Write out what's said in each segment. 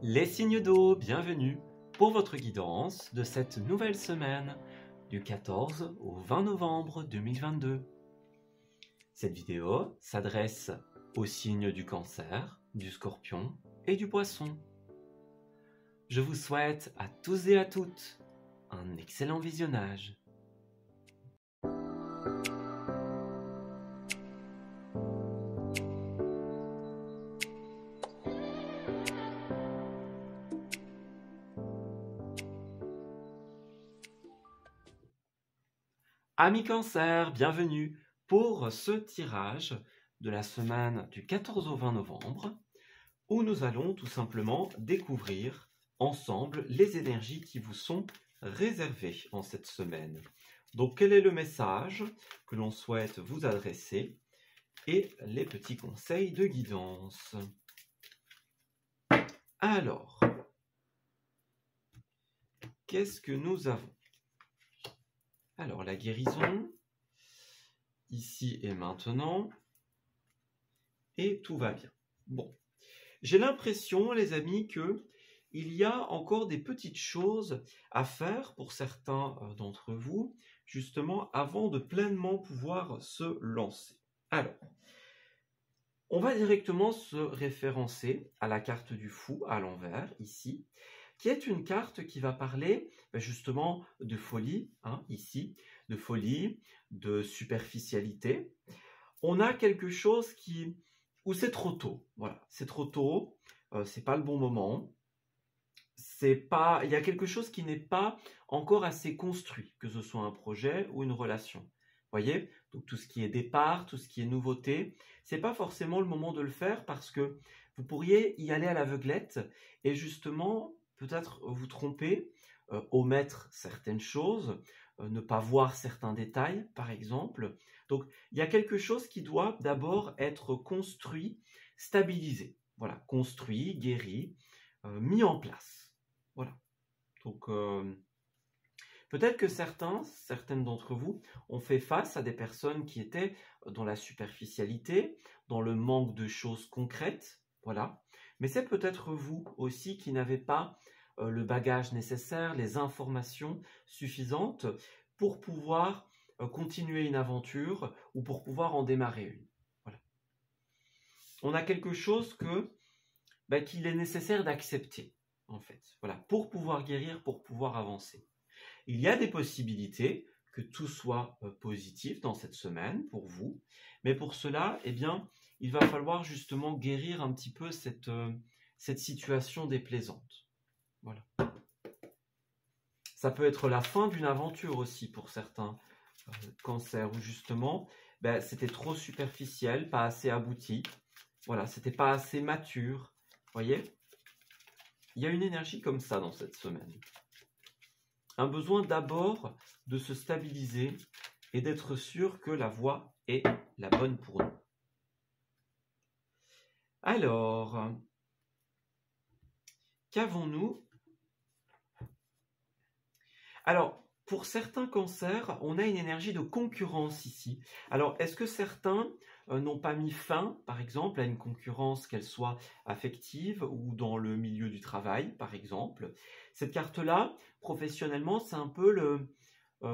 Les signes d'eau, bienvenue pour votre guidance de cette nouvelle semaine du 14 au 20 novembre 2022. Cette vidéo s'adresse aux signes du Cancer, du Scorpion et du Poisson. Je vous souhaite à tous et à toutes un excellent visionnage. Amis Cancer, bienvenue pour ce tirage de la semaine du 14 au 20 novembre où nous allons tout simplement découvrir ensemble les énergies qui vous sont réservées en cette semaine. Donc quel est le message que l'on souhaite vous adresser et les petits conseils de guidance. Alors, qu'est-ce que nous avons? Alors, la guérison, ici et maintenant, et tout va bien. Bon, j'ai l'impression, les amis, que il y a encore des petites choses à faire pour certains d'entre vous, justement, avant de pleinement pouvoir se lancer. Alors, on va directement se référencer à la carte du fou à l'envers, ici, qui est une carte qui va parler justement de folie, ici, de folie, de superficialité. On a quelque chose où c'est trop tôt, voilà, c'est trop tôt, c'est pas le bon moment, il y a quelque chose qui n'est pas encore assez construit, que ce soit un projet ou une relation. Voyez, donc tout ce qui est départ, tout ce qui est nouveauté, c'est pas forcément le moment de le faire parce que vous pourriez y aller à l'aveuglette et justement peut-être vous tromper, omettre certaines choses, ne pas voir certains détails par exemple. Donc il y a quelque chose qui doit d'abord être construit, stabilisé. Voilà, construit, guéri, mis en place. Voilà. Donc peut-être que certaines d'entre vous ont fait face à des personnes qui étaient dans la superficialité, dans le manque de choses concrètes, voilà. Mais c'est peut-être vous aussi qui n'avez pas le bagage nécessaire, les informations suffisantes pour pouvoir continuer une aventure ou pour pouvoir en démarrer une. Voilà. On a quelque chose qu'il est nécessaire d'accepter, en fait, voilà, pour pouvoir guérir, pour pouvoir avancer. Il y a des possibilités que tout soit positif dans cette semaine pour vous, mais pour cela, eh bien, il va falloir justement guérir un petit peu cette situation déplaisante. Voilà. Ça peut être la fin d'une aventure aussi pour certains cancers, où justement, c'était trop superficiel, pas assez abouti. Voilà, c'était pas assez mature. Voyez, il y a une énergie comme ça dans cette semaine. Un besoin d'abord de se stabiliser et d'être sûr que la voie est la bonne pour nous. Alors, qu'avons-nous? Alors, pour certains cancers, on a une énergie de concurrence ici. Alors, est-ce que certains n'ont pas mis fin, par exemple, à une concurrence, qu'elle soit affective ou dans le milieu du travail, par exemple? Cette carte-là, professionnellement, c'est un peu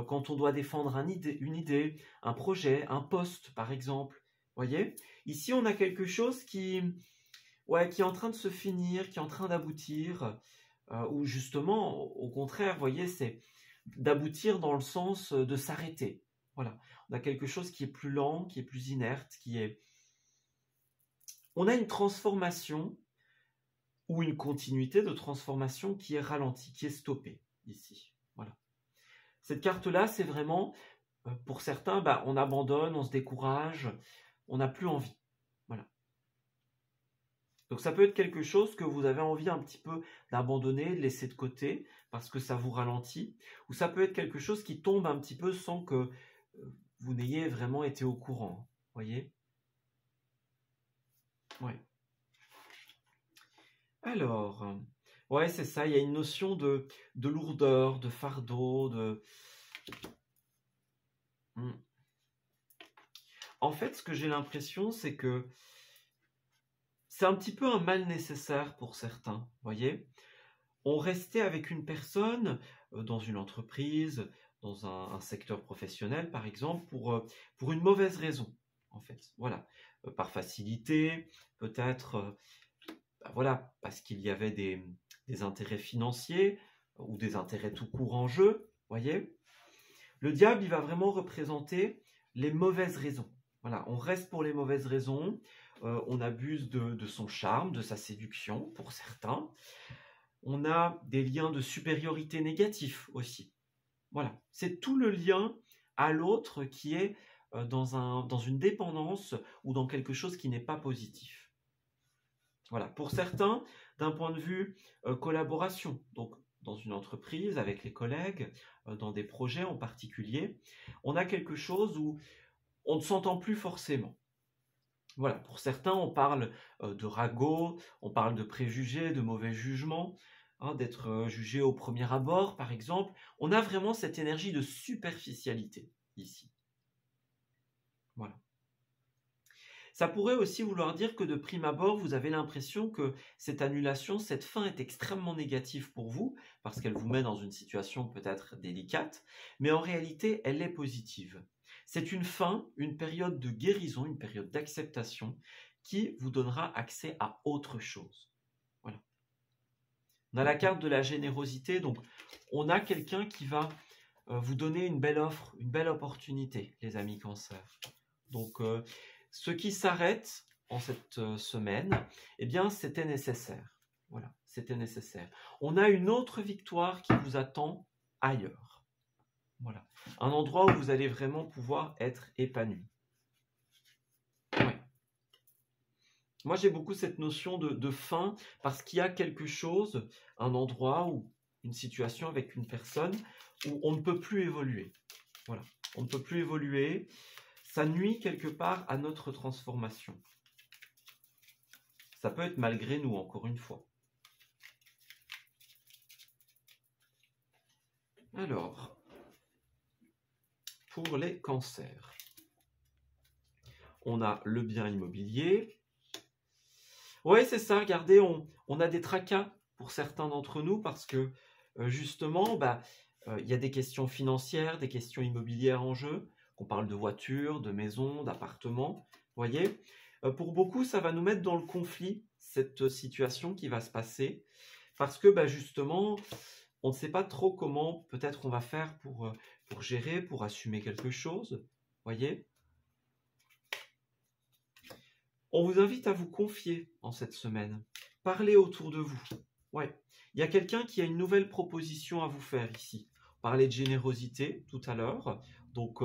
quand on doit défendre une idée, un projet, un poste, par exemple. Voyez? Ici, on a quelque chose qui est en train de se finir, qui est en train d'aboutir, ou justement, au contraire, voyez, c'est d'aboutir dans le sens de s'arrêter. Voilà, on a quelque chose qui est plus lent, qui est plus inerte, on a une transformation ou une continuité de transformation qui est ralentie, qui est stoppée ici. Voilà. Cette carte-là, c'est vraiment, pour certains, on abandonne, on se décourage, on n'a plus envie. Voilà. Donc ça peut être quelque chose que vous avez envie un petit peu d'abandonner, de laisser de côté, parce que ça vous ralentit. Ou ça peut être quelque chose qui tombe un petit peu sans que vous n'ayez vraiment été au courant. Voyez? Ouais. Alors, ouais, c'est ça, il y a une notion de lourdeur, de fardeau, En fait, ce que j'ai l'impression, c'est que c'est un petit peu un mal nécessaire pour certains, voyez. On restait avec une personne dans une entreprise, dans un secteur professionnel, par exemple, pour une mauvaise raison, en fait. Voilà. Par facilité, peut-être, voilà, parce qu'il y avait des intérêts financiers ou des intérêts tout court en jeu, voyez. Le diable, il va vraiment représenter les mauvaises raisons. Voilà, on reste pour les mauvaises raisons, on abuse de son charme, de sa séduction, pour certains. On a des liens de supériorité négatifs aussi. Voilà, c'est tout le lien à l'autre qui est dans une dépendance ou dans quelque chose qui n'est pas positif. Voilà, pour certains, d'un point de vue collaboration, donc dans une entreprise, avec les collègues, dans des projets en particulier, on a quelque chose où on ne s'entend plus forcément. Voilà, pour certains, on parle de ragot, on parle de préjugés, de mauvais jugements, d'être jugé au premier abord, par exemple. On a vraiment cette énergie de superficialité ici. Voilà. Ça pourrait aussi vouloir dire que de prime abord, vous avez l'impression que cette annulation, cette fin est extrêmement négative pour vous, parce qu'elle vous met dans une situation peut-être délicate, mais en réalité, elle est positive. C'est une fin, une période de guérison, une période d'acceptation qui vous donnera accès à autre chose. Voilà. On a la carte de la générosité, donc on a quelqu'un qui va vous donner une belle offre, une belle opportunité, les amis Cancer. Donc, ce qui s'arrête en cette semaine, eh bien, c'était nécessaire. Voilà, c'était nécessaire. On a une autre victoire qui vous attend ailleurs. Voilà, un endroit où vous allez vraiment pouvoir être épanoui. Ouais. Moi, j'ai beaucoup cette notion de fin parce qu'il y a quelque chose, un endroit ou une situation avec une personne où on ne peut plus évoluer. Voilà, on ne peut plus évoluer. Ça nuit quelque part à notre transformation. Ça peut être malgré nous, encore une fois. Alors, pour les cancers, on a le bien immobilier. Oui, c'est ça, regardez, on a des tracas pour certains d'entre nous parce que justement, il y a des questions financières, des questions immobilières en jeu. Qu'on parle de voitures, de maisons, d'appartements, voyez. Pour beaucoup, ça va nous mettre dans le conflit, cette situation qui va se passer, parce que justement, on ne sait pas trop comment peut-être on va faire pour gérer, pour assumer quelque chose, voyez. On vous invite à vous confier en cette semaine. Parlez autour de vous. Ouais. Il y a quelqu'un qui a une nouvelle proposition à vous faire ici. On parlait de générosité tout à l'heure. Donc,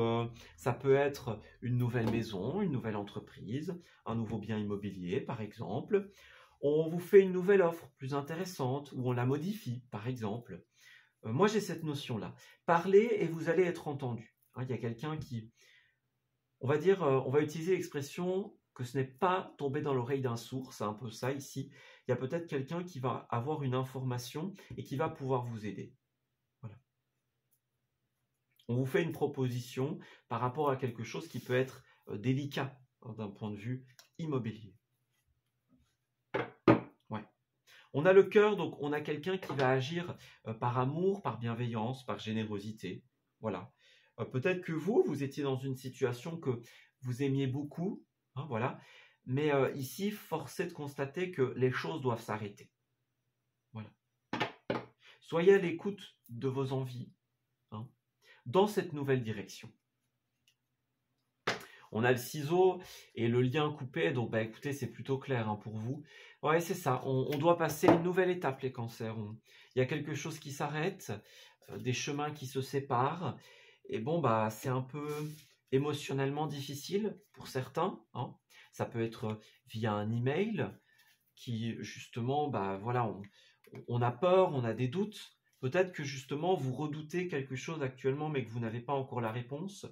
ça peut être une nouvelle maison, une nouvelle entreprise, un nouveau bien immobilier, par exemple. On vous fait une nouvelle offre plus intéressante ou on la modifie, par exemple. Moi, j'ai cette notion-là. Parlez et vous allez être entendu. Il y a quelqu'un qui... On va dire, on va utiliser l'expression que ce n'est pas tombé dans l'oreille d'un sourd, c'est un peu ça ici. Il y a peut-être quelqu'un qui va avoir une information et qui va pouvoir vous aider. Voilà. On vous fait une proposition par rapport à quelque chose qui peut être délicat d'un point de vue immobilier. Ouais. On a le cœur, donc on a quelqu'un qui va agir par amour, par bienveillance, par générosité. Voilà. Peut-être que vous étiez dans une situation que vous aimiez beaucoup, voilà. Mais ici, force est de constater que les choses doivent s'arrêter. Voilà. Soyez à l'écoute de vos envies dans cette nouvelle direction. On a le ciseau et le lien coupé, donc écoutez, c'est plutôt clair pour vous. Ouais, c'est ça, on doit passer une nouvelle étape, les cancers. Il y a quelque chose qui s'arrête, des chemins qui se séparent, et c'est un peu émotionnellement difficile pour certains. Ça peut être via un email qui, justement, voilà, on a peur, on a des doutes. Peut-être que justement, vous redoutez quelque chose actuellement, mais que vous n'avez pas encore la réponse.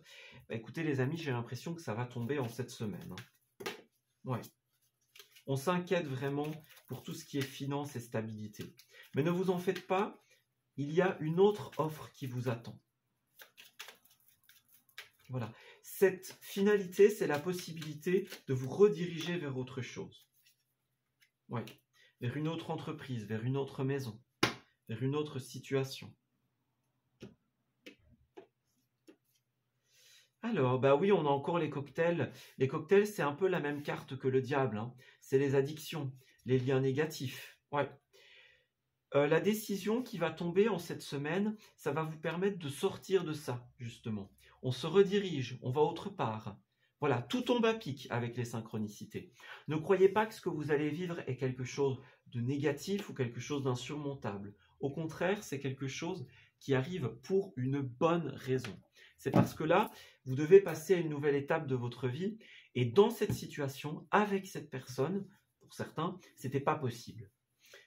Écoutez, les amis, j'ai l'impression que ça va tomber en cette semaine. Ouais. On s'inquiète vraiment pour tout ce qui est finance et stabilité. Mais ne vous en faites pas, il y a une autre offre qui vous attend. Voilà. Cette finalité, c'est la possibilité de vous rediriger vers autre chose. Ouais. Vers une autre entreprise, vers une autre maison, vers une autre situation. Alors, bah oui, on a encore les cocktails. Les cocktails, c'est un peu la même carte que le diable, hein. C'est les addictions, les liens négatifs. Ouais. La décision qui va tomber en cette semaine, ça va vous permettre de sortir de ça, justement. On se redirige, on va autre part. Voilà, tout tombe à pic avec les synchronicités. Ne croyez pas que ce que vous allez vivre est quelque chose de négatif ou quelque chose d'insurmontable. Au contraire, c'est quelque chose qui arrive pour une bonne raison. C'est parce que là, vous devez passer à une nouvelle étape de votre vie. Et dans cette situation, avec cette personne, pour certains, c'était pas possible.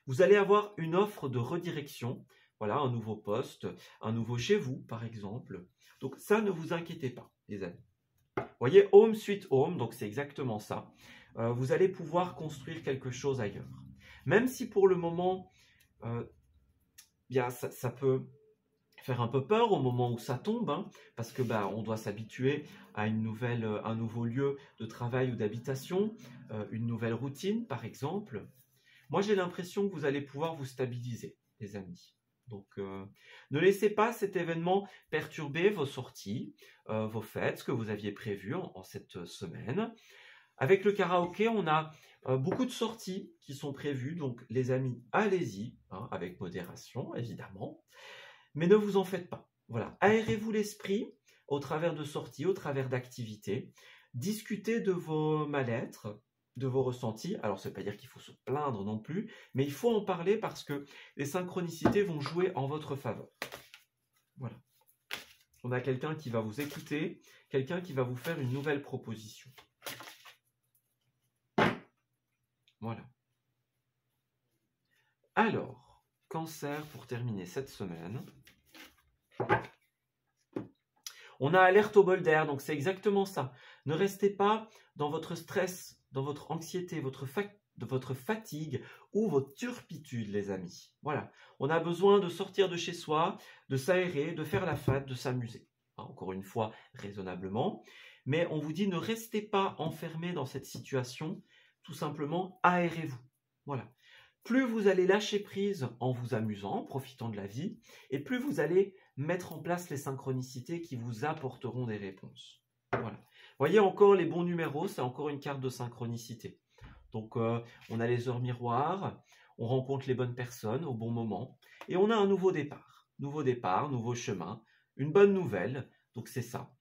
Vous allez avoir une offre de redirection, voilà, un nouveau poste, un nouveau chez vous, par exemple. Donc ça, ne vous inquiétez pas, les amis. Vous voyez, home sweet home, donc c'est exactement ça. Vous allez pouvoir construire quelque chose ailleurs. Même si pour le moment, bien, ça peut faire un peu peur au moment où ça tombe, hein, parce que on doit s'habituer à un nouveau lieu de travail ou d'habitation, une nouvelle routine, par exemple. Moi, j'ai l'impression que vous allez pouvoir vous stabiliser, les amis. Donc, ne laissez pas cet événement perturber vos sorties, vos fêtes, ce que vous aviez prévu en cette semaine. Avec le karaoké, on a beaucoup de sorties qui sont prévues. Donc, les amis, allez-y, hein, avec modération, évidemment. Mais ne vous en faites pas. Voilà, aérez-vous l'esprit au travers de sorties, au travers d'activités. Discutez de vos mal-être, de vos ressentis. Alors, ça ne veut pas dire qu'il faut se plaindre non plus, mais il faut en parler parce que les synchronicités vont jouer en votre faveur. Voilà. On a quelqu'un qui va vous écouter, quelqu'un qui va vous faire une nouvelle proposition. Voilà. Alors, Cancer, pour terminer cette semaine. On a alerte au bol d'air, donc c'est exactement ça. Ne restez pas dans votre stress, dans votre anxiété, votre fatigue ou votre turpitude, les amis. Voilà, on a besoin de sortir de chez soi, de s'aérer, de faire la fête, de s'amuser. Encore une fois, raisonnablement. Mais on vous dit, ne restez pas enfermé dans cette situation, tout simplement, aérez-vous. Voilà. Plus vous allez lâcher prise en vous amusant, en profitant de la vie, et plus vous allez mettre en place les synchronicités qui vous apporteront des réponses. Voilà. Voyez encore les bons numéros, c'est encore une carte de synchronicité. Donc on a les heures miroirs, on rencontre les bonnes personnes au bon moment, et on a un nouveau départ. Nouveau départ, nouveau chemin, une bonne nouvelle, donc c'est ça.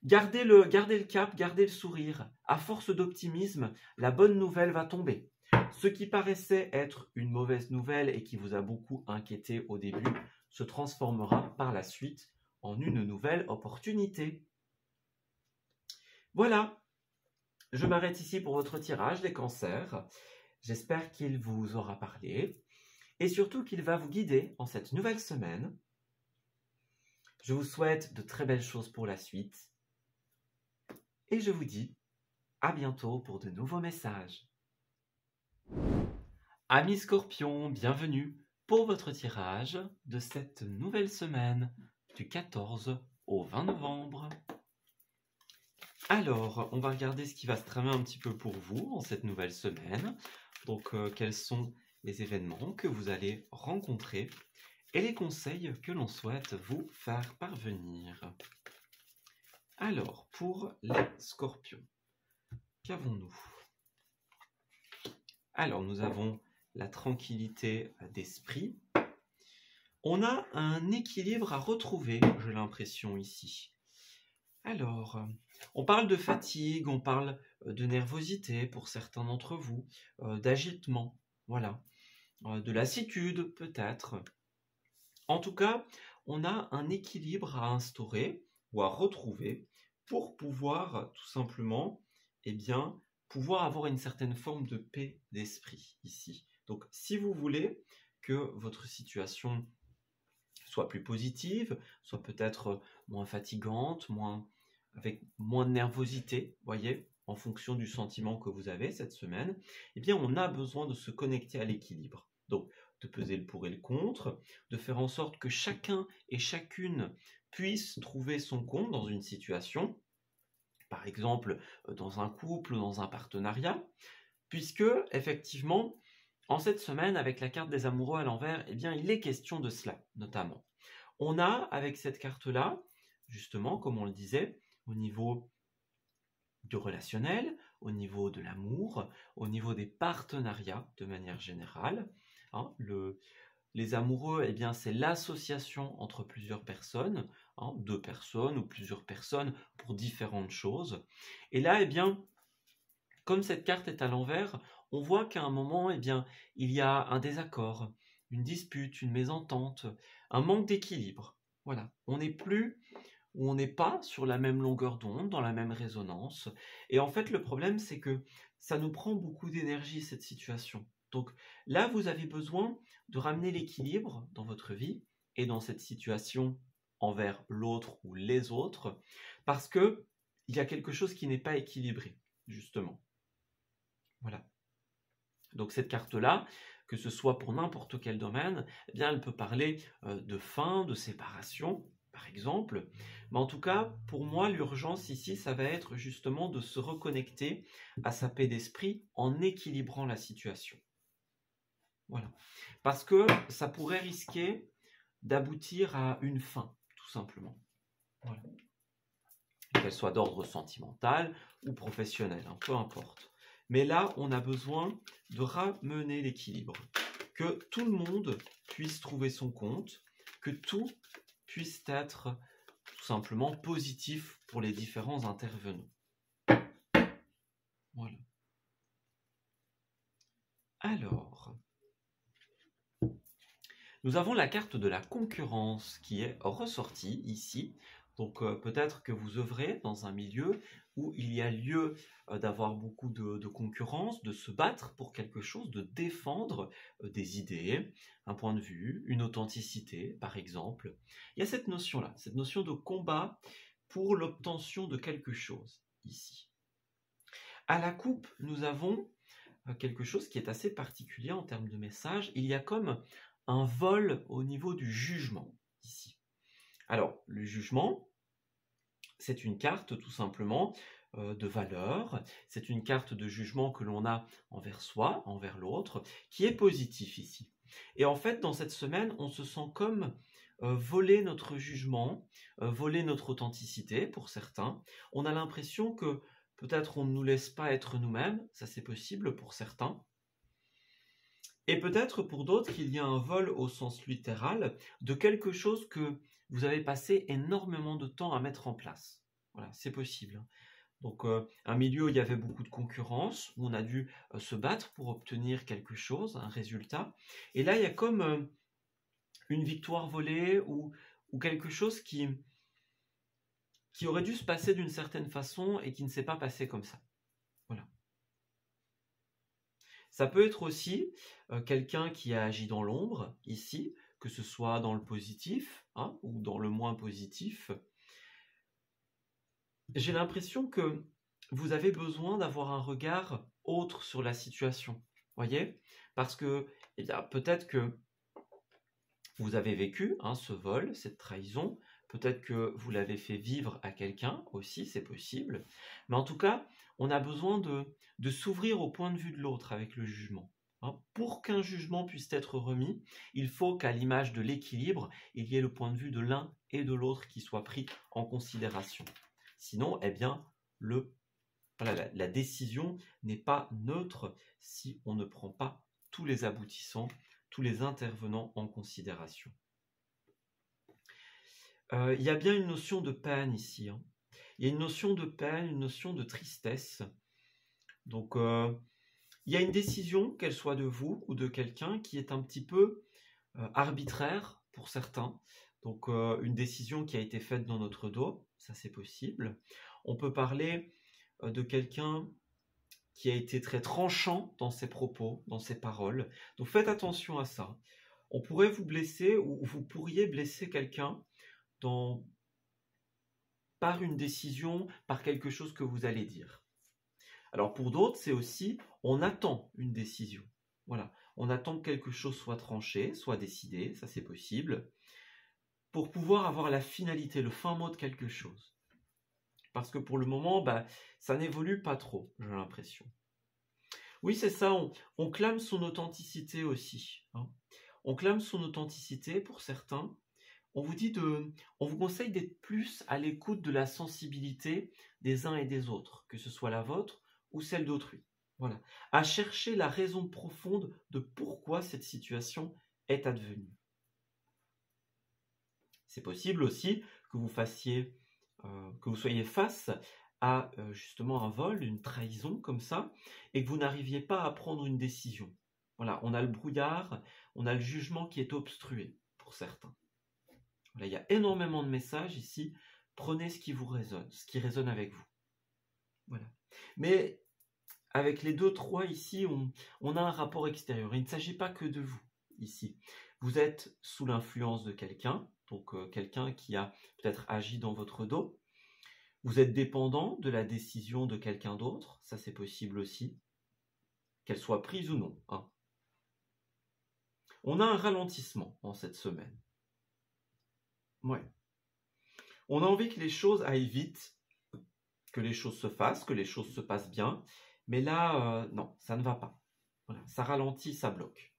Gardez le cap, gardez le sourire. À force d'optimisme, la bonne nouvelle va tomber. Ce qui paraissait être une mauvaise nouvelle et qui vous a beaucoup inquiété au début se transformera par la suite en une nouvelle opportunité. Voilà, je m'arrête ici pour votre tirage des cancers. J'espère qu'il vous aura parlé et surtout qu'il va vous guider en cette nouvelle semaine. Je vous souhaite de très belles choses pour la suite et je vous dis à bientôt pour de nouveaux messages. Amis Scorpions, bienvenue pour votre tirage de cette nouvelle semaine du 14 au 20 novembre. Alors, on va regarder ce qui va se tramer un petit peu pour vous en cette nouvelle semaine. Donc, quels sont les événements que vous allez rencontrer et les conseils que l'on souhaite vous faire parvenir. Alors, pour les Scorpions, qu'avons-nous? Alors, nous avons la tranquillité d'esprit. On a un équilibre à retrouver, j'ai l'impression ici. Alors, on parle de fatigue, on parle de nervosité pour certains d'entre vous, d'agitement, voilà, de lassitude peut-être. En tout cas, on a un équilibre à instaurer ou à retrouver pour pouvoir tout simplement, pouvoir avoir une certaine forme de paix d'esprit ici. Donc, si vous voulez que votre situation soit plus positive, soit peut-être moins fatigante, avec moins de nervosité, voyez, en fonction du sentiment que vous avez cette semaine, on a besoin de se connecter à l'équilibre. Donc, de peser le pour et le contre, de faire en sorte que chacun et chacune puisse trouver son compte dans une situation, par exemple dans un couple ou dans un partenariat, puisque, effectivement, en cette semaine, avec la carte des amoureux à l'envers, eh bien, il est question de cela, notamment. On a, avec cette carte-là, justement, comme on le disait, au niveau du relationnel, au niveau de l'amour, au niveau des partenariats, de manière générale. Hein, les amoureux, eh bien, c'est l'association entre plusieurs personnes, hein, 2 personnes ou plusieurs personnes pour différentes choses. Et là, eh bien, comme cette carte est à l'envers, on voit qu'à un moment, eh bien, il y a un désaccord, une dispute, une mésentente, un manque d'équilibre. Voilà, on n'est plus ou on n'est pas sur la même longueur d'onde, dans la même résonance. Et en fait, le problème, c'est que ça nous prend beaucoup d'énergie, cette situation. Donc là, vous avez besoin de ramener l'équilibre dans votre vie et dans cette situation envers l'autre ou les autres, parce que il y a quelque chose qui n'est pas équilibré, justement. Voilà. Donc cette carte-là, que ce soit pour n'importe quel domaine, eh bien, elle peut parler de fin, de séparation, par exemple. Mais en tout cas, pour moi, l'urgence ici, ça va être justement de se reconnecter à sa paix d'esprit en équilibrant la situation. Voilà. Parce que ça pourrait risquer d'aboutir à une fin, tout simplement. Voilà. Qu'elle soit d'ordre sentimental ou professionnel, hein, peu importe. Mais là, on a besoin de ramener l'équilibre. Que tout le monde puisse trouver son compte, que tout puisse être tout simplement positif pour les différents intervenants. Voilà. Alors, nous avons la carte de la concurrence qui est ressortie ici. Donc peut-être que vous œuvrez dans un milieu où il y a lieu d'avoir beaucoup de concurrence, de se battre pour quelque chose, de défendre des idées, un point de vue, une authenticité par exemple. Il y a cette notion-là, cette notion de combat pour l'obtention de quelque chose ici. À la coupe, nous avons quelque chose qui est assez particulier en termes de message. Il y a comme un vol au niveau du jugement ici. Alors, le jugement, c'est une carte tout simplement de valeur, c'est une carte de jugement que l'on a envers soi, envers l'autre, qui est positif ici. Et en fait, dans cette semaine, on se sent comme voler notre jugement, voler notre authenticité pour certains. On a l'impression que peut-être on ne nous laisse pas être nous-mêmes, ça c'est possible pour certains. Et peut-être pour d'autres qu'il y a un vol au sens littéral de quelque chose que vous avez passé énormément de temps à mettre en place. Voilà, c'est possible. Donc un milieu où il y avait beaucoup de concurrence, où on a dû se battre pour obtenir quelque chose, un résultat. Et là, il y a comme une victoire volée ou quelque chose qui aurait dû se passer d'une certaine façon et qui ne s'est pas passé comme ça. Voilà. Ça peut être aussi quelqu'un qui a agi dans l'ombre, ici, que ce soit dans le positif hein, ou dans le moins positif. J'ai l'impression que vous avez besoin d'avoir un regard autre sur la situation, voyez? Parce que eh bien, peut-être que vous avez vécu hein, ce vol, cette trahison, peut-être que vous l'avez fait vivre à quelqu'un aussi, c'est possible. Mais en tout cas, on a besoin de s'ouvrir au point de vue de l'autre avec le jugement. Hein. Pour qu'un jugement puisse être remis, il faut qu'à l'image de l'équilibre, il y ait le point de vue de l'un et de l'autre qui soit pris en considération. Sinon, eh bien, voilà, la décision n'est pas neutre si on ne prend pas tous les aboutissants, tous les intervenants en considération. Il y a bien une notion de peine ici. Hein. Il y a une notion de peine, une notion de tristesse. Donc, il y a une décision, qu'elle soit de vous ou de quelqu'un, qui est un petit peu arbitraire pour certains. Donc, une décision qui a été faite dans notre dos, ça c'est possible. On peut parler de quelqu'un qui a été très tranchant dans ses propos, dans ses paroles. Donc faites attention à ça. On pourrait vous blesser ou vous pourriez blesser quelqu'un par une décision, par quelque chose que vous allez dire. Alors pour d'autres, c'est aussi, on attend une décision. Voilà, on attend que quelque chose soit tranché, soit décidé, ça c'est possible, pour pouvoir avoir la finalité, le fin mot de quelque chose. Parce que pour le moment, ça n'évolue pas trop, j'ai l'impression. Oui, c'est ça, on clame son authenticité aussi, hein. On clame son authenticité pour certains. On vous conseille d'être plus à l'écoute de la sensibilité des uns et des autres, que ce soit la vôtre ou celle d'autrui. Voilà. À chercher la raison profonde de pourquoi cette situation est advenue. C'est possible aussi que que vous soyez face à justement un vol, une trahison comme ça, et que vous n'arriviez pas à prendre une décision. Voilà, on a le brouillard, on a le jugement qui est obstrué pour certains. Voilà, il y a énormément de messages ici. Prenez ce qui vous résonne, ce qui résonne avec vous. Voilà. Mais avec les 2-3 ici, on a un rapport extérieur. Il ne s'agit pas que de vous ici. Vous êtes sous l'influence de quelqu'un, donc quelqu'un qui a peut-être agi dans votre dos. Vous êtes dépendant de la décision de quelqu'un d'autre, ça c'est possible aussi, qu'elle soit prise ou non, hein. On a un ralentissement en cette semaine. Ouais. On a envie que les choses aillent vite, que les choses se fassent, que les choses se passent bien, mais là, non, ça ne va pas. Voilà, ça ralentit, ça bloque.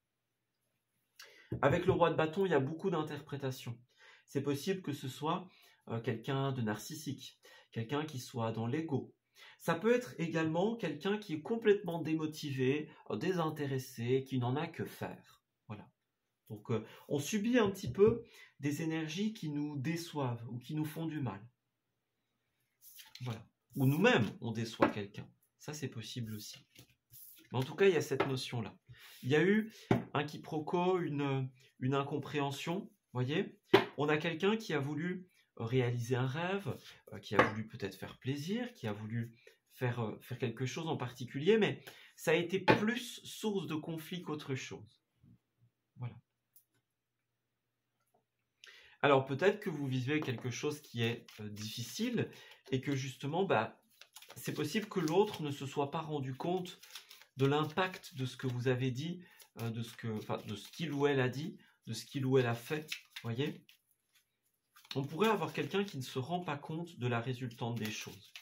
Avec le roi de bâton, il y a beaucoup d'interprétations. C'est possible que ce soit quelqu'un de narcissique, quelqu'un qui soit dans l'ego. Ça peut être également quelqu'un qui est complètement démotivé, désintéressé, qui n'en a que faire. Voilà. Donc on subit un petit peu des énergies qui nous déçoivent ou qui nous font du mal. Voilà. Ou nous-mêmes, on déçoit quelqu'un. Ça, c'est possible aussi. Mais en tout cas, il y a cette notion-là. Il y a eu un quiproquo, une incompréhension, voyez. On a quelqu'un qui a voulu réaliser un rêve, qui a voulu peut-être faire plaisir, qui a voulu faire quelque chose en particulier, mais ça a été plus source de conflit qu'autre chose. Voilà. Alors peut-être que vous vivez quelque chose qui est difficile et que justement, c'est possible que l'autre ne se soit pas rendu compte de l'impact de ce que vous avez dit, de ce qu'il ou elle a dit, de ce qu'il ou elle a fait, voyez. On pourrait avoir quelqu'un qui ne se rend pas compte de la résultante des choses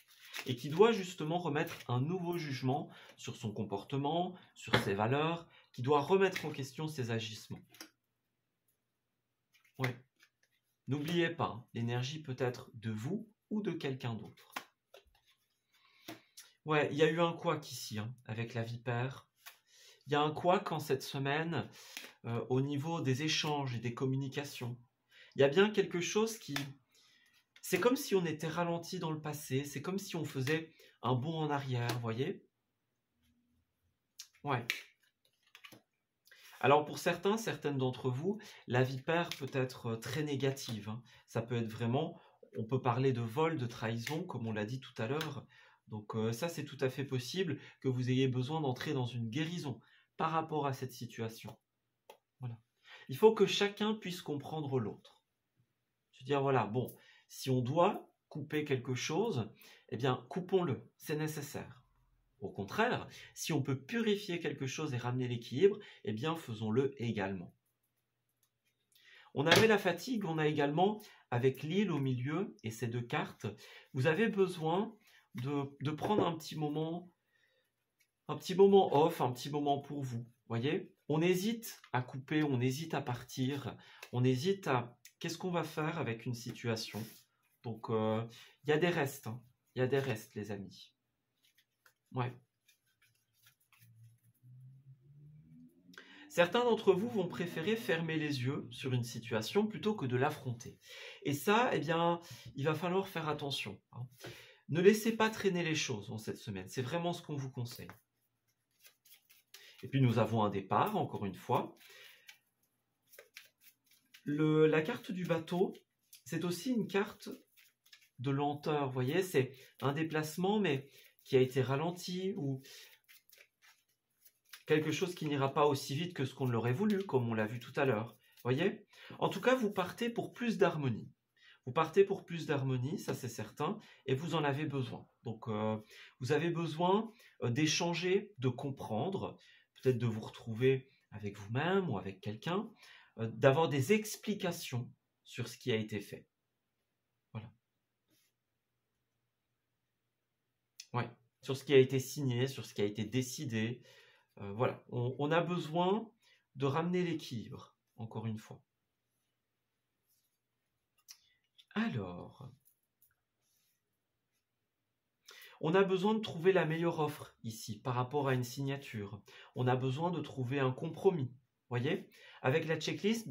et qui doit justement remettre un nouveau jugement sur son comportement, sur ses valeurs, qui doit remettre en question ses agissements. Oui. N'oubliez pas, hein, l'énergie peut être de vous ou de quelqu'un d'autre. Ouais, il y a eu un couac ici, hein, avec la vipère. Il y a un couac en cette semaine au niveau des échanges et des communications. Il y a bien quelque chose qui... C'est comme si on était ralenti dans le passé, c'est comme si on faisait un bond en arrière, vous voyez? Ouais. Alors pour certaines d'entre vous, la vipère peut être très négative, hein. Ça peut être vraiment, on peut parler de vol, de trahison, comme on l'a dit tout à l'heure. Donc ça, c'est tout à fait possible que vous ayez besoin d'entrer dans une guérison par rapport à cette situation. Voilà. Il faut que chacun puisse comprendre l'autre. Se dire, voilà, bon, si on doit couper quelque chose, eh bien, coupons-le, c'est nécessaire. Au contraire, si on peut purifier quelque chose et ramener l'équilibre, eh bien, faisons-le également. On avait la fatigue, on a également, avec l'île au milieu et ces deux cartes, vous avez besoin de prendre un petit moment off, un petit moment pour vous. Voyez, on hésite à couper, on hésite à partir, on hésite à qu'est-ce qu'on va faire avec une situation. Donc, il y a des restes, hein. Il y a des restes, les amis. Ouais. Certains d'entre vous vont préférer fermer les yeux sur une situation plutôt que de l'affronter. Et ça, eh bien, il va falloir faire attention, hein. Ne laissez pas traîner les choses en cette semaine. C'est vraiment ce qu'on vous conseille. Et puis, nous avons un départ, encore une fois. La carte du bateau, c'est aussi une carte de lenteur. Vous voyez, c'est un déplacement, mais qui a été ralenti ou quelque chose qui n'ira pas aussi vite que ce qu'on l'aurait voulu, comme on l'a vu tout à l'heure. Voyez? En tout cas, vous partez pour plus d'harmonie. Vous partez pour plus d'harmonie, ça c'est certain, et vous en avez besoin. Donc, vous avez besoin d'échanger, de comprendre, peut-être de vous retrouver avec vous-même ou avec quelqu'un, d'avoir des explications sur ce qui a été fait. Voilà. Ouais. Sur ce qui a été signé, sur ce qui a été décidé. Voilà, on a besoin de ramener l'équilibre, encore une fois. Alors, on a besoin de trouver la meilleure offre ici par rapport à une signature. On a besoin de trouver un compromis. Voyez? Avec la checklist,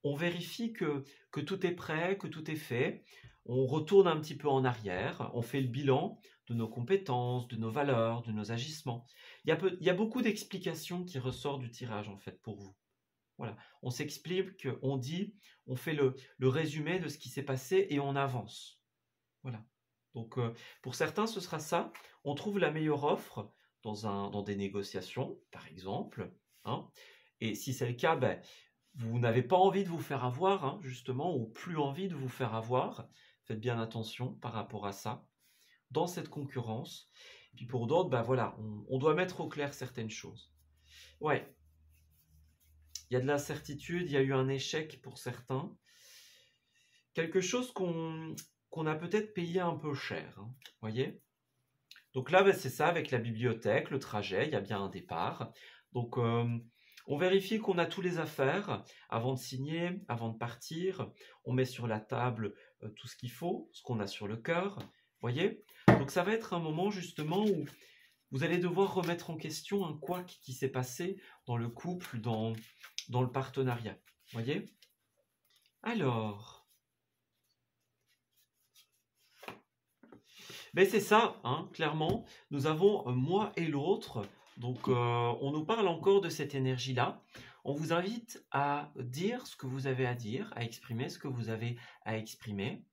on vérifie que tout est prêt, que tout est fait. On retourne un petit peu en arrière, on fait le bilan de nos compétences, de nos valeurs, de nos agissements. Il y a beaucoup d'explications qui ressortent du tirage en fait pour vous. Voilà, on s'explique, on dit, on fait le résumé de ce qui s'est passé et on avance. Voilà. Donc pour certains, ce sera ça. On trouve la meilleure offre dans des négociations, par exemple. Hein. Et si c'est le cas, vous n'avez pas envie de vous faire avoir, hein, justement, ou plus envie de vous faire avoir. Faites bien attention par rapport à ça, dans cette concurrence. Et puis pour d'autres, voilà, on doit mettre au clair certaines choses. Ouais, il y a de l'incertitude, il y a eu un échec pour certains. Quelque chose qu'on a peut-être payé un peu cher, hein, voyez. Donc là, c'est ça, avec la bibliothèque, le trajet, il y a bien un départ. Donc, on vérifie qu'on a tous les affaires avant de signer, avant de partir. On met sur la table tout ce qu'il faut, ce qu'on a sur le cœur, voyez. Donc ça va être un moment justement où vous allez devoir remettre en question un couac qui s'est passé dans le couple, dans le partenariat, voyez. Alors, c'est ça, hein, clairement. Nous avons moi et l'autre. Donc, on nous parle encore de cette énergie-là. On vous invite à dire ce que vous avez à dire, à exprimer ce que vous avez à exprimer,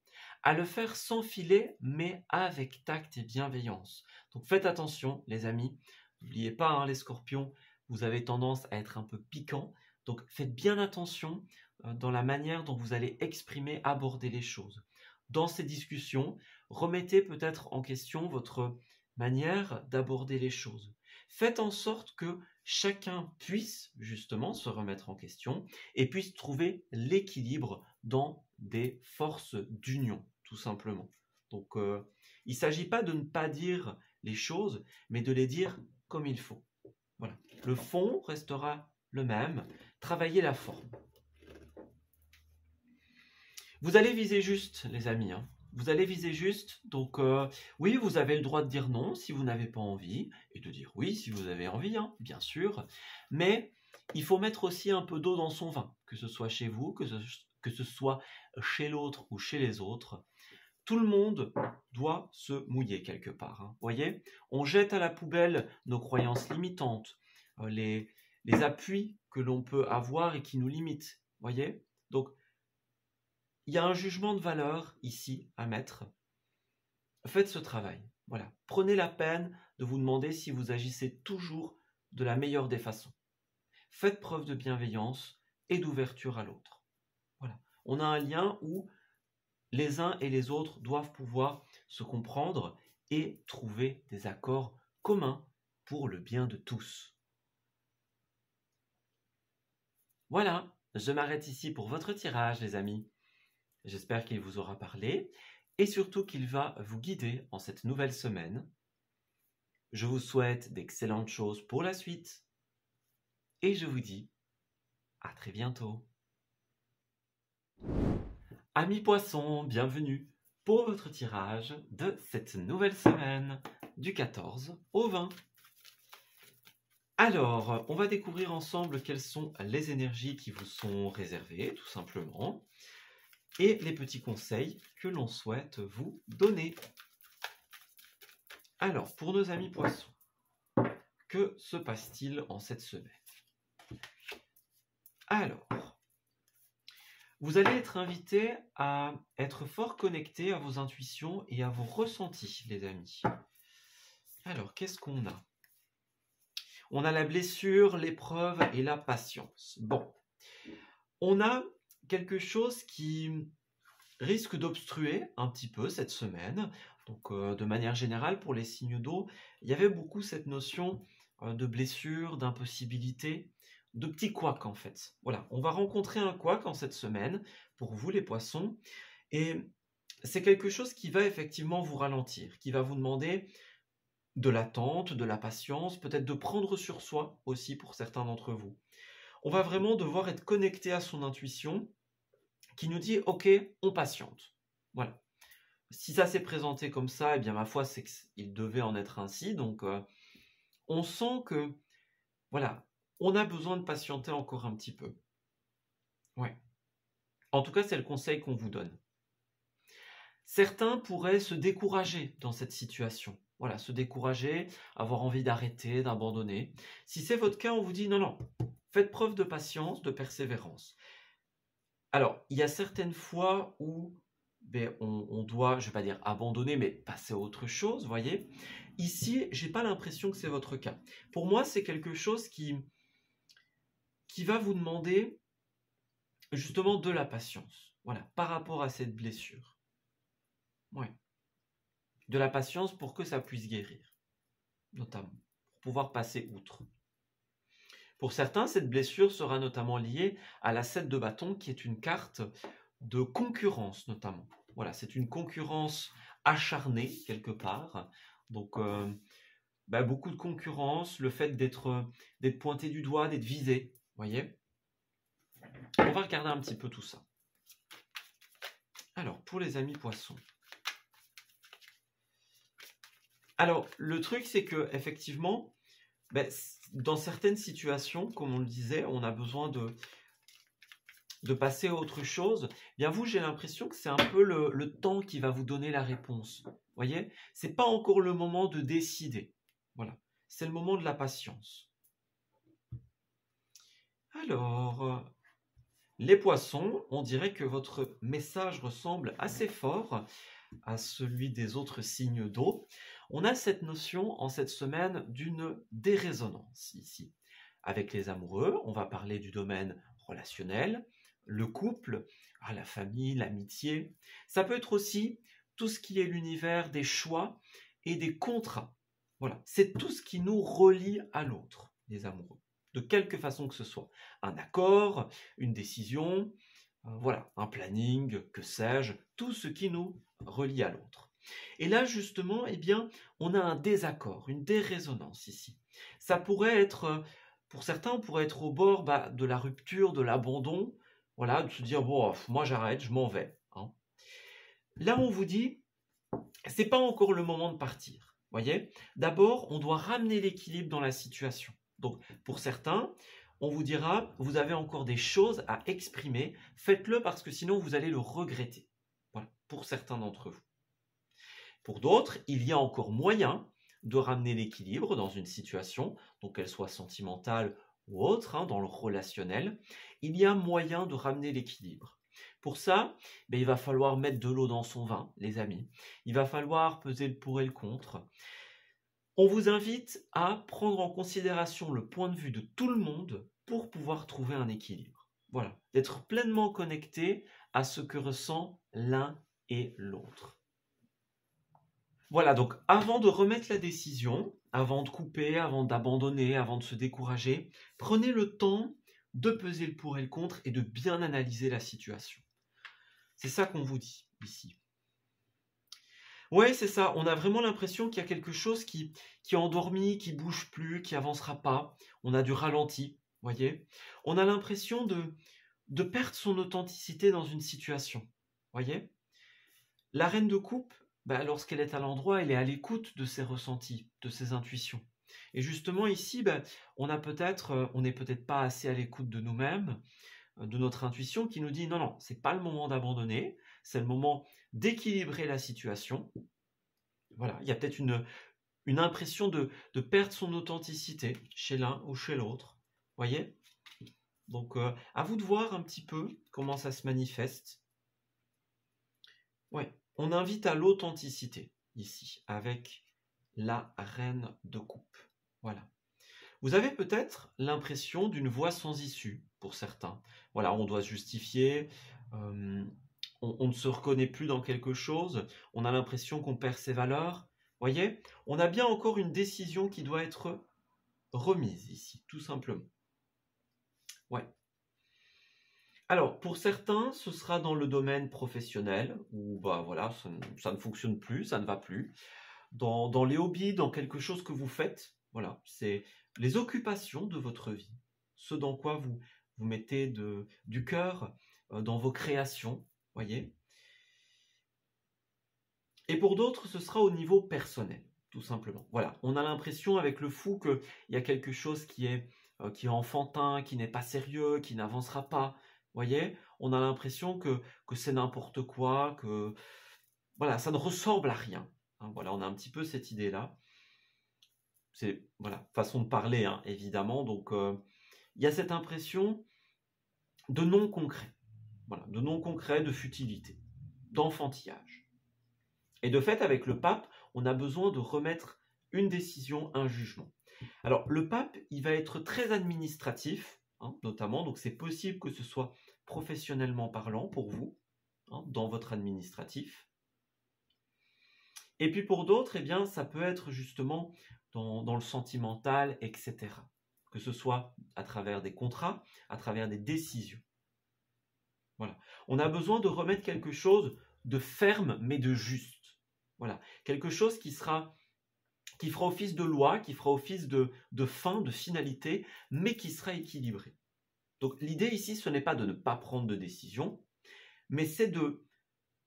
à le faire sans filet, mais avec tact et bienveillance. Donc, faites attention, les amis. N'oubliez pas, hein, les scorpions, vous avez tendance à être un peu piquant. Donc, faites bien attention dans la manière dont vous allez exprimer, aborder les choses. Dans ces discussions, remettez peut-être en question votre manière d'aborder les choses. Faites en sorte que chacun puisse justement se remettre en question et puisse trouver l'équilibre dans des forces d'union, tout simplement. Donc, il ne s'agit pas de ne pas dire les choses, mais de les dire comme il faut. Voilà. Le fond restera le même. Travaillez la forme. Vous allez viser juste, les amis. Hein. Vous allez viser juste. Donc, oui, vous avez le droit de dire non si vous n'avez pas envie, et de dire oui si vous avez envie, hein, bien sûr. Mais il faut mettre aussi un peu d'eau dans son vin, que ce soit chez vous, que ce soit chez l'autre ou chez les autres. Tout le monde doit se mouiller quelque part. Hein. Voyez, on jette à la poubelle nos croyances limitantes, les appuis que l'on peut avoir et qui nous limitent. Voyez, donc il y a un jugement de valeur ici à mettre. Faites ce travail. Voilà. Prenez la peine de vous demander si vous agissez toujours de la meilleure des façons. Faites preuve de bienveillance et d'ouverture à l'autre. Voilà. On a un lien où les uns et les autres doivent pouvoir se comprendre et trouver des accords communs pour le bien de tous. Voilà, je m'arrête ici pour votre tirage, les amis. J'espère qu'il vous aura parlé et surtout qu'il va vous guider en cette nouvelle semaine. Je vous souhaite d'excellentes choses pour la suite et je vous dis à très bientôt. Amis poissons, bienvenue pour votre tirage de cette nouvelle semaine du 14 au 20. Alors, on va découvrir ensemble quelles sont les énergies qui vous sont réservées, tout simplement, et les petits conseils que l'on souhaite vous donner. Alors, pour nos amis poissons, que se passe-t-il en cette semaine? Alors, vous allez être invité à être fort connecté à vos intuitions et à vos ressentis, les amis. Alors, qu'est-ce qu'on a? On a la blessure, l'épreuve et la patience. Bon, on a quelque chose qui risque d'obstruer un petit peu cette semaine. Donc, de manière générale, pour les signes d'eau, il y avait beaucoup cette notion de blessure, d'impossibilité, de petits couacs en fait. Voilà, on va rencontrer un couac en cette semaine pour vous les poissons. Et c'est quelque chose qui va effectivement vous ralentir, qui va vous demander de l'attente, de la patience, peut-être de prendre sur soi aussi pour certains d'entre vous. On va vraiment devoir être connecté à son intuition qui nous dit « Ok, on patiente ». Voilà. Si ça s'est présenté comme ça, eh bien ma foi, c'est qu'il devait en être ainsi. Donc on sent que, voilà, on a besoin de patienter encore un petit peu. Ouais. En tout cas, c'est le conseil qu'on vous donne. Certains pourraient se décourager dans cette situation. Voilà, se décourager, avoir envie d'arrêter, d'abandonner. Si c'est votre cas, on vous dit non, non, faites preuve de patience, de persévérance. Alors, il y a certaines fois où on doit, je ne vais pas dire abandonner, mais passer à autre chose, voyez. Ici, je n'ai pas l'impression que c'est votre cas. Pour moi, c'est quelque chose qui va vous demander justement de la patience, voilà, par rapport à cette blessure. Ouais. De la patience pour que ça puisse guérir, notamment, pour pouvoir passer outre. Pour certains, cette blessure sera notamment liée à la 7 de bâton, qui est une carte de concurrence, notamment. Voilà, c'est une concurrence acharnée, quelque part. Donc, beaucoup de concurrence, le fait d'être pointé du doigt, d'être visé, voyez. On va regarder un petit peu tout ça. Alors, pour les amis poissons. Alors, le truc, c'est que effectivement, dans certaines situations, comme on le disait, on a besoin de passer à autre chose. Bien vous, j'ai l'impression que c'est un peu le temps qui va vous donner la réponse. Voyez, c'est pas encore le moment de décider. Voilà, c'est le moment de la patience. Alors, les poissons, on dirait que votre message ressemble assez fort à celui des autres signes d'eau. On a cette notion en cette semaine d'une dérésonance ici. Avec les amoureux, on va parler du domaine relationnel, le couple, la famille, l'amitié. Ça peut être aussi tout ce qui est l'univers des choix et des contrats. Voilà, c'est tout ce qui nous relie à l'autre, les amoureux, de quelque façon que ce soit. Un accord, une décision, voilà, un planning, que sais-je, tout ce qui nous relie à l'autre. Et là, justement, eh bien, on a un désaccord, une dérésonance ici. Ça pourrait être, pour certains, on pourrait être au bord de la rupture, de l'abandon, voilà, de se dire, bon, moi j'arrête, je m'en vais. Hein. Là, on vous dit, c'est pas encore le moment de partir. Voyez, d'abord, on doit ramener l'équilibre dans la situation. Donc, pour certains, on vous dira, vous avez encore des choses à exprimer, faites-le parce que sinon vous allez le regretter. Voilà, pour certains d'entre vous. Pour d'autres, il y a encore moyen de ramener l'équilibre dans une situation, donc qu'elle soit sentimentale ou autre, dans le relationnel. Il y a moyen de ramener l'équilibre. Pour ça, il va falloir mettre de l'eau dans son vin, les amis. Il va falloir peser le pour et le contre. On vous invite à prendre en considération le point de vue de tout le monde pour pouvoir trouver un équilibre. Voilà, d'être pleinement connecté à ce que ressent l'un et l'autre. Voilà, donc avant de remettre la décision, avant de couper, avant d'abandonner, avant de se décourager, prenez le temps de peser le pour et le contre et de bien analyser la situation. C'est ça qu'on vous dit ici. Ouais, c'est ça. On a vraiment l'impression qu'il y a quelque chose qui est endormi, qui bouge plus, qui avancera pas. On a du ralenti, voyez. On a l'impression de perdre son authenticité dans une situation, voyez. La reine de coupe, lorsqu'elle est à l'endroit, elle est à l'écoute de ses ressentis, de ses intuitions. Et justement ici, on n'est peut-être pas assez à l'écoute de nous-mêmes, de notre intuition qui nous dit non, non, c'est pas le moment d'abandonner, c'est le moment d'équilibrer la situation. Voilà, il y a peut-être une impression de perdre son authenticité chez l'un ou chez l'autre. Voyez ? Donc, à vous de voir un petit peu comment ça se manifeste. Ouais. On invite à l'authenticité ici, avec la reine de coupe. Voilà. Vous avez peut-être l'impression d'une voie sans issue, pour certains. Voilà, on doit se justifier, on ne se reconnaît plus dans quelque chose, on a l'impression qu'on perd ses valeurs. Voyez, on a bien encore une décision qui doit être remise ici, tout simplement. Ouais. Alors, pour certains, ce sera dans le domaine professionnel, où voilà, ça ne fonctionne plus, ça ne va plus. dans les hobbies, dans quelque chose que vous faites. Voilà, c'est les occupations de votre vie, ce dans quoi vous mettez du cœur, dans vos créations, voyez. Et pour d'autres, ce sera au niveau personnel, tout simplement. Voilà, on a l'impression avec le fou qu'il y a quelque chose qui est enfantin, qui n'est pas sérieux, qui n'avancera pas. Voyez, on a l'impression que c'est n'importe quoi, que voilà, ça ne ressemble à rien. Hein, voilà, on a un petit peu cette idée-là. C'est voilà, façon de parler, hein, évidemment. Donc, il y a cette impression de non concret. Voilà, de non concret, de futilité, d'enfantillage. Et de fait, avec le pape, on a besoin de remettre une décision, un jugement. Alors, le pape, il va être très administratif, hein, notamment, donc c'est possible que ce soit professionnellement parlant pour vous, hein, dans votre administratif. Et puis pour d'autres, eh bien, ça peut être justement dans le sentimental, etc. Que ce soit à travers des contrats, à travers des décisions. Voilà. On a besoin de remettre quelque chose de ferme, mais de juste. Voilà. Quelque chose qui fera office de loi, qui fera office de fin, de finalité, mais qui sera équilibré. Donc l'idée ici, ce n'est pas de ne pas prendre de décision, mais c'est de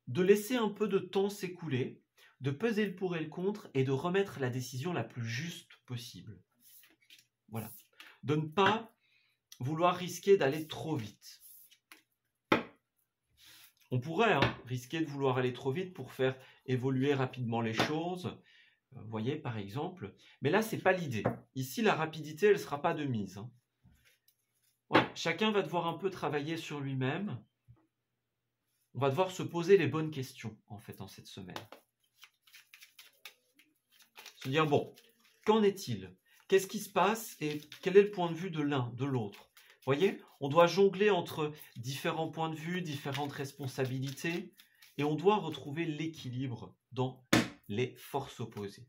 laisser un peu de temps s'écouler, de peser le pour et le contre et de remettre la décision la plus juste possible. Voilà. De ne pas vouloir risquer d'aller trop vite. On pourrait risquer de vouloir aller trop vite pour faire évoluer rapidement les choses. Vous voyez, par exemple. Mais là, ce n'est pas l'idée. Ici, la rapidité, elle ne sera pas de mise. Voilà. Chacun va devoir un peu travailler sur lui-même. On va devoir se poser les bonnes questions, en fait, en cette semaine. Se dire, bon, qu'en est-il? Qu'est-ce qui se passe et quel est le point de vue de l'un, de l'autre? Vous voyez, on doit jongler entre différents points de vue, différentes responsabilités, et on doit retrouver l'équilibre dans les forces opposées.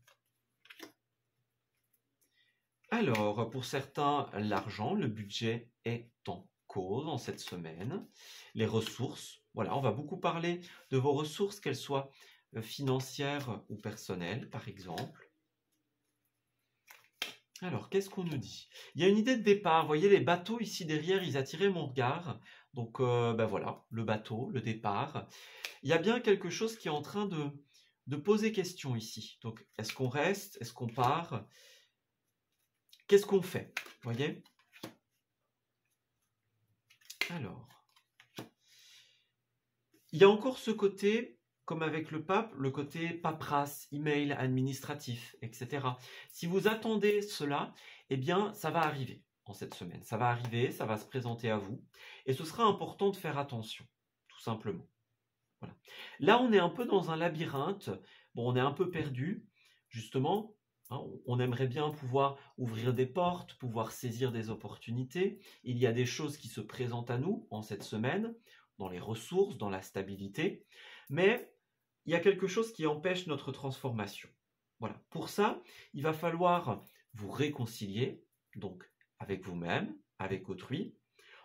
Alors, pour certains, l'argent, le budget est en cause en cette semaine. Les ressources, voilà, on va beaucoup parler de vos ressources, qu'elles soient financières ou personnelles, par exemple. Alors, qu'est-ce qu'on nous dit? Il y a une idée de départ. Vous voyez, les bateaux ici derrière, ils attiraient mon regard. Donc, ben voilà, le bateau, le départ. Il y a bien quelque chose qui est en train de poser question ici. Donc, est-ce qu'on reste? Est-ce qu'on part? Qu'est-ce qu'on fait? Vous voyez? Alors, il y a encore ce côté, comme avec le pape, le côté paperasse, email, administratif, etc. Si vous attendez cela, eh bien, ça va arriver en cette semaine. Ça va arriver, ça va se présenter à vous. Et ce sera important de faire attention, tout simplement. Voilà. Là, on est un peu dans un labyrinthe. Bon, on est un peu perdu, justement. Hein, on aimerait bien pouvoir ouvrir des portes, pouvoir saisir des opportunités. Il y a des choses qui se présentent à nous en cette semaine, dans les ressources, dans la stabilité. Mais il y a quelque chose qui empêche notre transformation. Voilà. Pour ça, il va falloir vous réconcilier, donc avec vous-même, avec autrui.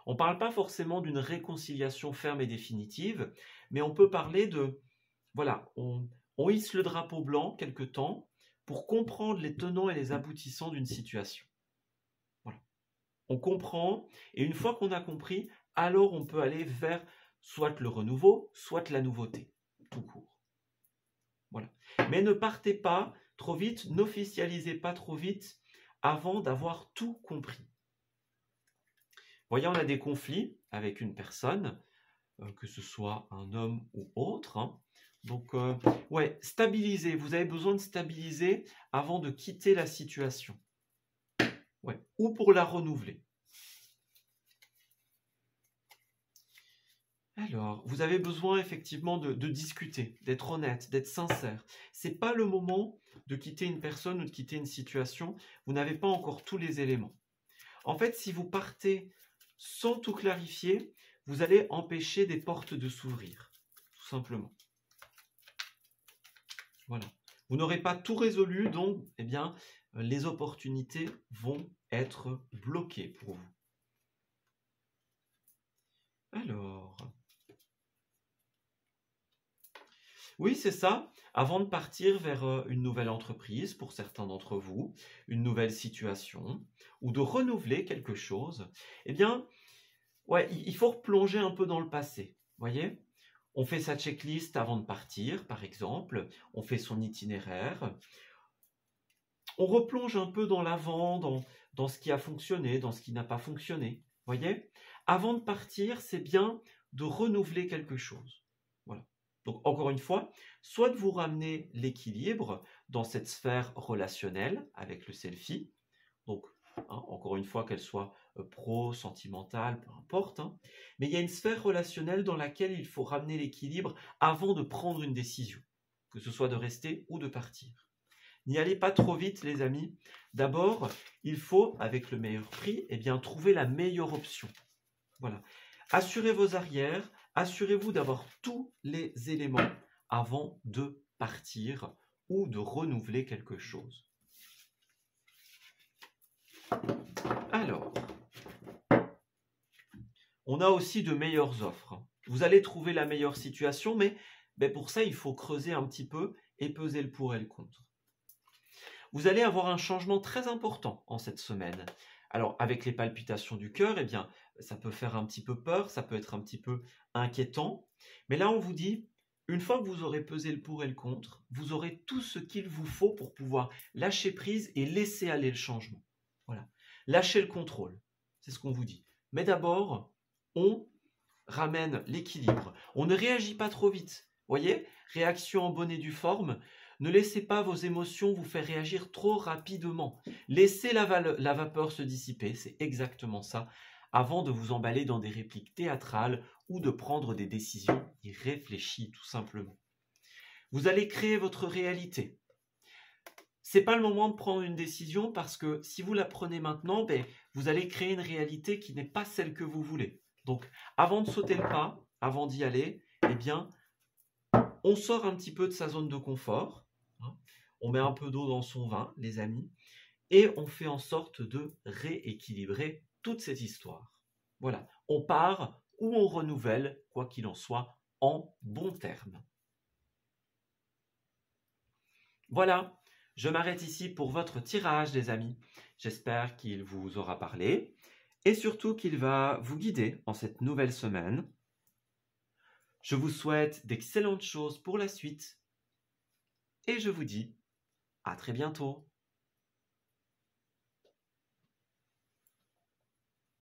On ne parle pas forcément d'une réconciliation ferme et définitive, mais on peut parler de, voilà, on hisse le drapeau blanc quelque temps pour comprendre les tenants et les aboutissants d'une situation. Voilà. On comprend, et une fois qu'on a compris, alors on peut aller vers soit le renouveau, soit la nouveauté, tout court. Voilà. Mais ne partez pas trop vite, n'officialisez pas trop vite avant d'avoir tout compris. Vous voyez, on a des conflits avec une personne, que ce soit un homme ou autre. Hein. Donc, ouais, stabilisez. Vous avez besoin de stabiliser avant de quitter la situation. Ouais. Ou pour la renouveler. Alors, vous avez besoin effectivement de discuter, d'être honnête, d'être sincère. Ce n'est pas le moment de quitter une personne ou de quitter une situation. Vous n'avez pas encore tous les éléments. En fait, si vous partez sans tout clarifier, vous allez empêcher des portes de s'ouvrir, tout simplement. Voilà. Vous n'aurez pas tout résolu, donc eh bien, les opportunités vont être bloquées pour vous. Alors, Oui, c'est ça. Avant de partir vers une nouvelle entreprise, pour certains d'entre vous, une nouvelle situation, ou de renouveler quelque chose, eh bien, ouais, il faut replonger un peu dans le passé. Voyez? On fait sa checklist avant de partir, par exemple. On fait son itinéraire. On replonge un peu dans l'avant, dans ce qui a fonctionné, dans ce qui n'a pas fonctionné. Voyez? Avant de partir, c'est bien de renouveler quelque chose. Voilà. Donc, encore une fois, soit de vous ramener l'équilibre dans cette sphère relationnelle avec le selfie. Donc, encore une fois, qu'elle soit pro, sentimentale, peu importe. Mais il y a une sphère relationnelle dans laquelle il faut ramener l'équilibre avant de prendre une décision, que ce soit de rester ou de partir. N'y allez pas trop vite, les amis. D'abord, il faut, avec le meilleur prix, eh bien, trouver la meilleure option. Voilà. Assurez vos arrières, assurez-vous d'avoir tous les éléments avant de partir ou de renouveler quelque chose. Alors, on a aussi de meilleures offres. Vous allez trouver la meilleure situation, mais pour ça, il faut creuser un petit peu et peser le pour et le contre. Vous allez avoir un changement très important en cette semaine. Alors, avec les palpitations du cœur, eh bien, ça peut faire un petit peu peur, ça peut être un petit peu inquiétant. Mais là, on vous dit, une fois que vous aurez pesé le pour et le contre, vous aurez tout ce qu'il vous faut pour pouvoir lâcher prise et laisser aller le changement. Voilà. Lâchez le contrôle, c'est ce qu'on vous dit. Mais d'abord, on ramène l'équilibre. On ne réagit pas trop vite. Voyez, réaction en bonne et due forme. Ne laissez pas vos émotions vous faire réagir trop rapidement. Laissez la vapeur se dissiper, c'est exactement ça, avant de vous emballer dans des répliques théâtrales ou de prendre des décisions irréfléchies, tout simplement. Vous allez créer votre réalité. Ce n'est pas le moment de prendre une décision parce que si vous la prenez maintenant, vous allez créer une réalité qui n'est pas celle que vous voulez. Donc, avant de sauter le pas, avant d'y aller, eh bien, on sort un petit peu de sa zone de confort. On met un peu d'eau dans son vin, les amis, et on fait en sorte de rééquilibrer toute cette histoire. Voilà, on part ou on renouvelle, quoi qu'il en soit, en bons termes. Voilà, je m'arrête ici pour votre tirage, les amis. J'espère qu'il vous aura parlé et surtout qu'il va vous guider en cette nouvelle semaine. Je vous souhaite d'excellentes choses pour la suite et je vous dis à très bientôt.